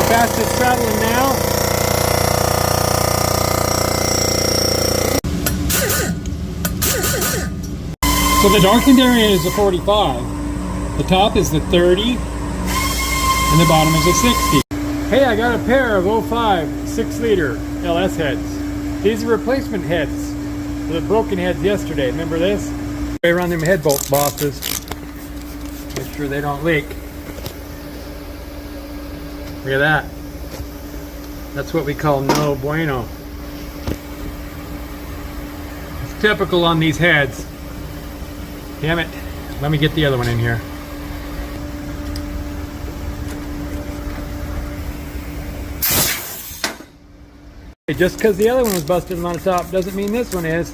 fastest traveling now. So the darkened area is a 45. The top is the 30. And the bottom is a 60. Hey, I got a pair of 05 6-liter LS heads. These are replacement heads for the broken heads yesterday. Remember this? Way around them head bolt bosses. Make sure they don't leak. Look at that. That's what we call no bueno. It's typical on these heads. Damn it. Let me get the other one in here. Just because the other one was busted on the top doesn't mean this one is.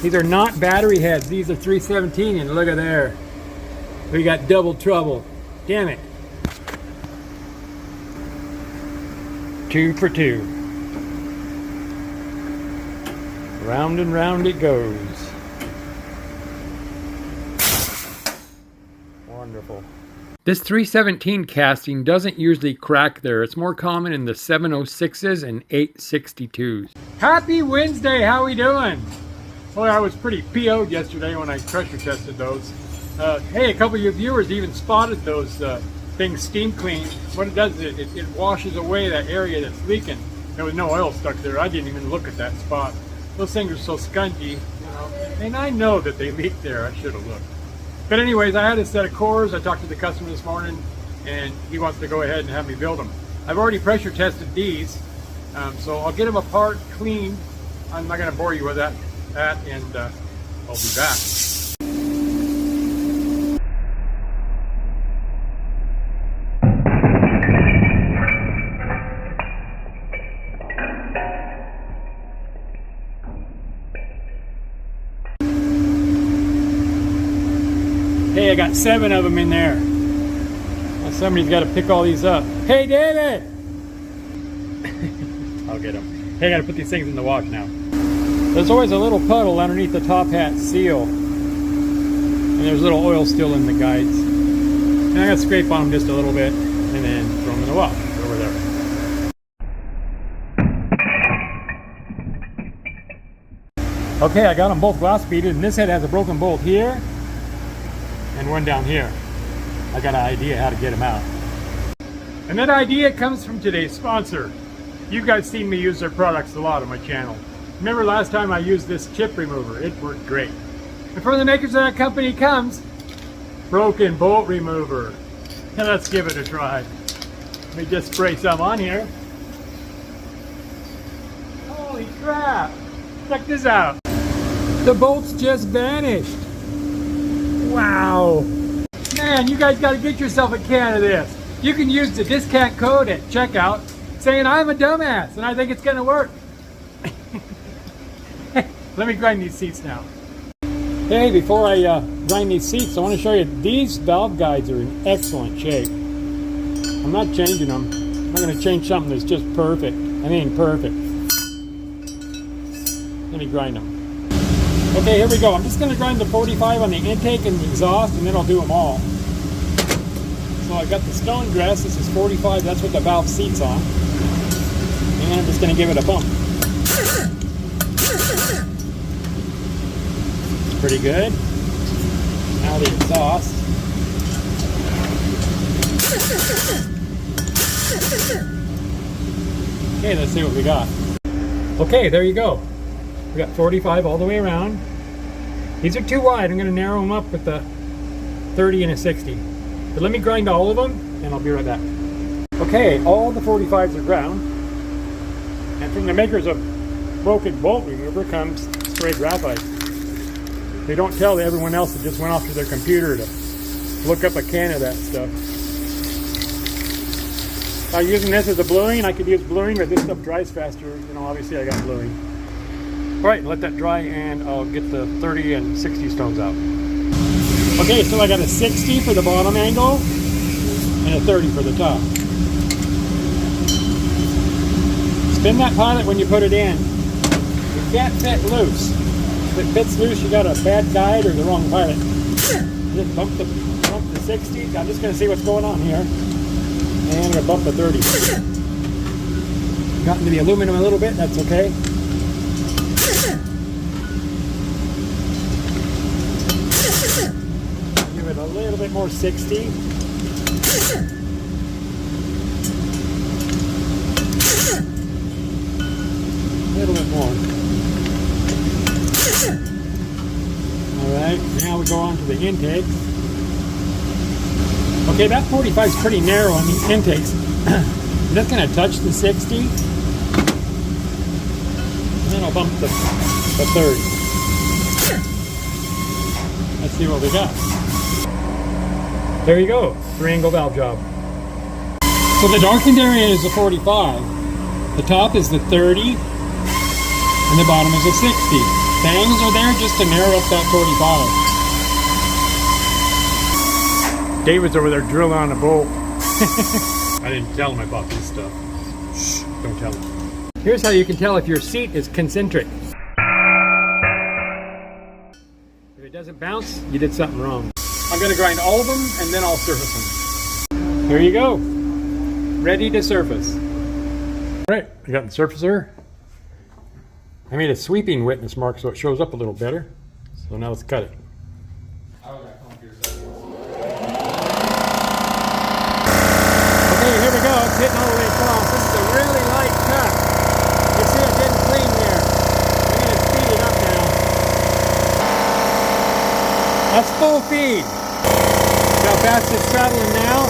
These are not battery heads. These are 317, and look at there. We got double trouble. Damn it. 2 for 2. Round and round it goes. Wonderful. This 317 casting doesn't usually crack there. It's more common in the 706s and 862s. Happy Wednesday, how we doing? Well, I was pretty PO'd yesterday when I pressure tested those. Hey, a couple of your viewers even spotted those things steam clean. What it does is it washes away that area that's leaking. There was no oil stuck there. I didn't even look at that spot. Those things are so skunky, you know, and I know that they leaked there. I should have looked. But anyways, I had a set of cores. I talked to the customer this morning, and he wants to go ahead and have me build them. I've already pressure tested these, so I'll get them apart, clean. I'm not going to bore you with that and I'll be back. Hey, I got 7 of them in there. Well, somebody's got to pick all these up. Hey, David! I'll get them. Hey, I got to put these things in the wash now. There's always a little puddle underneath the top hat seal. And there's a little oil still in the guides. And I got to scrape on them just a little bit and then throw them in the wash over there. Okay, I got them both glass beaded, and this head has a broken bolt here and one down here. I got an idea how to get them out. And that idea comes from today's sponsor. You guys seen me use their products a lot on my channel. Remember last time I used this chip remover? It worked great. And from the makers of that company comes broken bolt remover. Now let's give it a try. Let me just spray some on here. Holy crap! Check this out. The bolts just vanished. Wow. Man, you guys got to get yourself a can of this. You can use the discount code at checkout saying I'm a dumbass and I think it's going to work. Let me grind these seats now. Hey, before I grind these seats, I want to show you these valve guides are in excellent shape. I'm not changing them. I'm going to change something that's just perfect. I mean perfect. Let me grind them. Okay, here we go. I'm just going to grind the 45 on the intake and the exhaust, and then I'll do them all. So I've got the stone dress. This is 45. That's what the valve seat's on. And I'm just going to give it a bump. It's pretty good. Now the exhaust. Okay, let's see what we got. Okay, there you go. We got 45 all the way around. These are too wide. I'm going to narrow them up with the 30 and a 60. But let me grind all of them, and I'll be right back. Okay, all the 45s are ground. And from the makers of broken bolt remover comes spray graphite. They don't tell everyone else that just went off to their computer to look up a can of that stuff. By using this as a bluing, I could use bluing, but this stuff dries faster. You know, obviously I got bluing. All right, let that dry and I'll get the 30 and 60 stones out. Okay, so I got a 60 for the bottom angle and a 30 for the top. Spin that pilot when you put it in. It can't fit loose. If it fits loose, you got a bad guide or the wrong pilot. Just bump the 60. I'm just going to see what's going on here. And I'm going to bump the 30. got into the aluminum a little bit, that's okay. Give it a little bit more 60. A little bit more. Alright, now we go on to the intakes. Okay, that 45 is pretty narrow on the intakes. I'm just going to touch the 60. And then I'll bump the 30. Let's see what we got. There you go, 3-angle valve job. So the darkened area is the 45. The top is the 30. And the bottom is a 60. Bangs are there just to narrow up that 45. David's over there drilling on a bolt. I didn't tell him I bought this stuff. Shh, don't tell him. Here's how you can tell if your seat is concentric. If it doesn't bounce, you did something wrong. I'm gonna grind all of them and then I'll surface them. Here you go. Ready to surface. All right, I got the surfacer. I made a sweeping witness mark so it shows up a little better. So now let's cut it. Okay, here we go. It's hitting all the way across. This is a really light cut. You see it didn't clean here. I'm going to speed it up now. That's full feed. See how fast it's traveling now?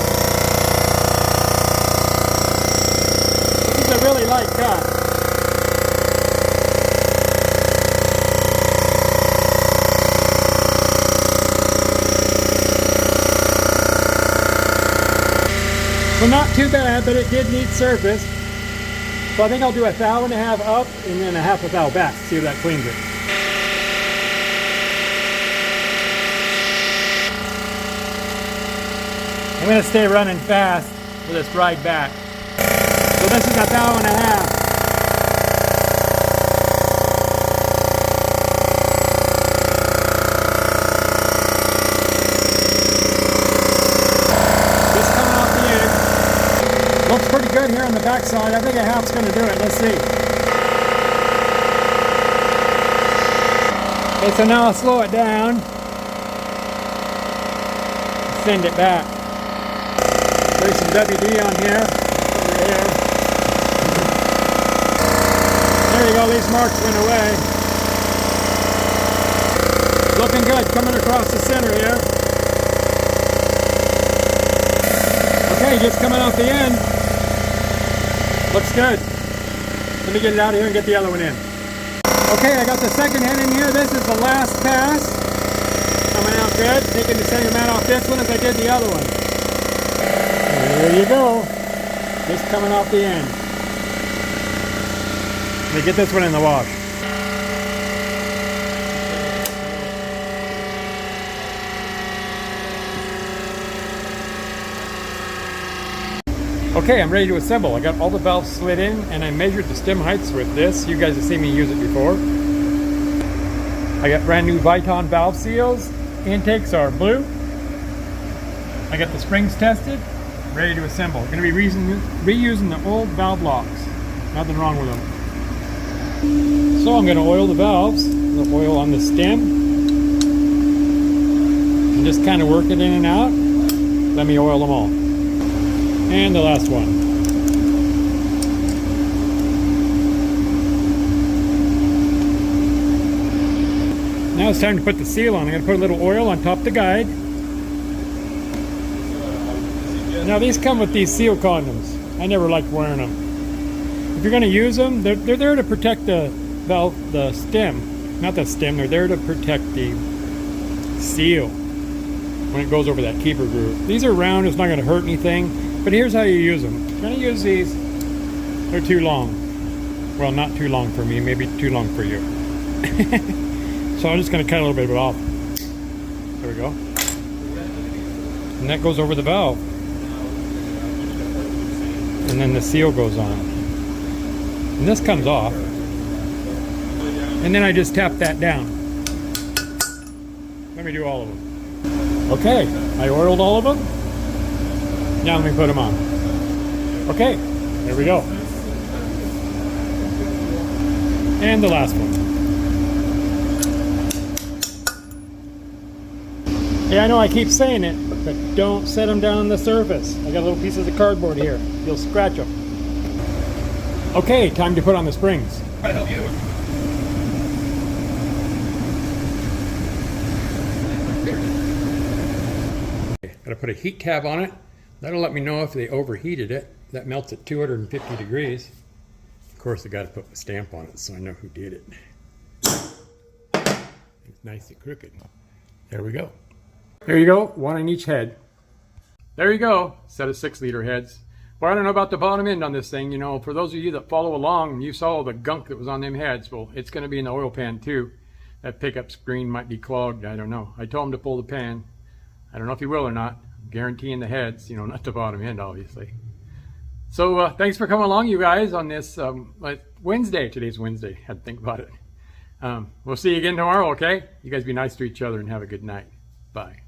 This is a really light cut. So not too bad, but it did need surface. So I think I'll do a thou and a half up and then a half a thou back to see if that cleans it. I'm going to stay running fast for this ride back. So this is a thou and a half. Looks pretty good here on the back side. I think a half's going to do it. Let's see. Okay, so now I'll slow it down. Send it back. There's some WD on here. Over here. There you go. These marks went away. Looking good. Coming across the center here. Okay, just coming off the end. Looks good. Let me get it out of here and get the other one in. Okay, I got the second head in here. This is the last pass. Coming out good. Taking the same amount off this one as I did the other one. There you go. Just coming off the end. Let me get this one in the wash. Okay, I'm ready to assemble. I got all the valves slid in and I measured the stem heights with this. You guys have seen me use it before. I got brand new Viton valve seals. Intakes are blue. I got the springs tested, ready to assemble. I'm going to be reusing the old valve locks. Nothing wrong with them. So I'm going to oil the valves. The oil on the stem. And just kind of work it in and out. Let me oil them all. And the last one. Now it's time to put the seal on. I'm going to put a little oil on top of the guide. Now these come with these seal condoms. I never liked wearing them. If you're going to use them, they're there to protect the valve, the stem. Not the stem, they're there to protect the seal when it goes over that keeper groove. These are round, it's not going to hurt anything. But here's how you use them. If you're going to use these, they're too long. Well, not too long for me, maybe too long for you. So I'm just going to cut a little bit of it off. There we go. And that goes over the valve. And then the seal goes on. And this comes off. And then I just tap that down. Let me do all of them. Okay, I oiled all of them. Now let me put them on. Okay, there we go. And the last one. Yeah, I know I keep saying it, but don't set them down on the surface. I got little pieces of cardboard here. You'll scratch them. Okay, time to put on the springs. Try to help you. Gotta put a heat tab on it. That'll let me know if they overheated it. That melts at 250 degrees. Of course, I gotta put a stamp on it so I know who did it. It's nice and crooked. There we go. There you go, one on each head. There you go, set of 6-liter heads. Well, I don't know about the bottom end on this thing. You know, for those of you that follow along, you saw the gunk that was on them heads. Well, it's gonna be in the oil pan too. That pickup screen might be clogged, I don't know. I told him to pull the pan. I don't know if he will or not. I'm guaranteeing the heads, you know, not the bottom end, obviously. So thanks for coming along, you guys, on this Wednesday. Today's Wednesday. Had to think about it. We'll see you again tomorrow, okay? You guys be nice to each other and have a good night. Bye.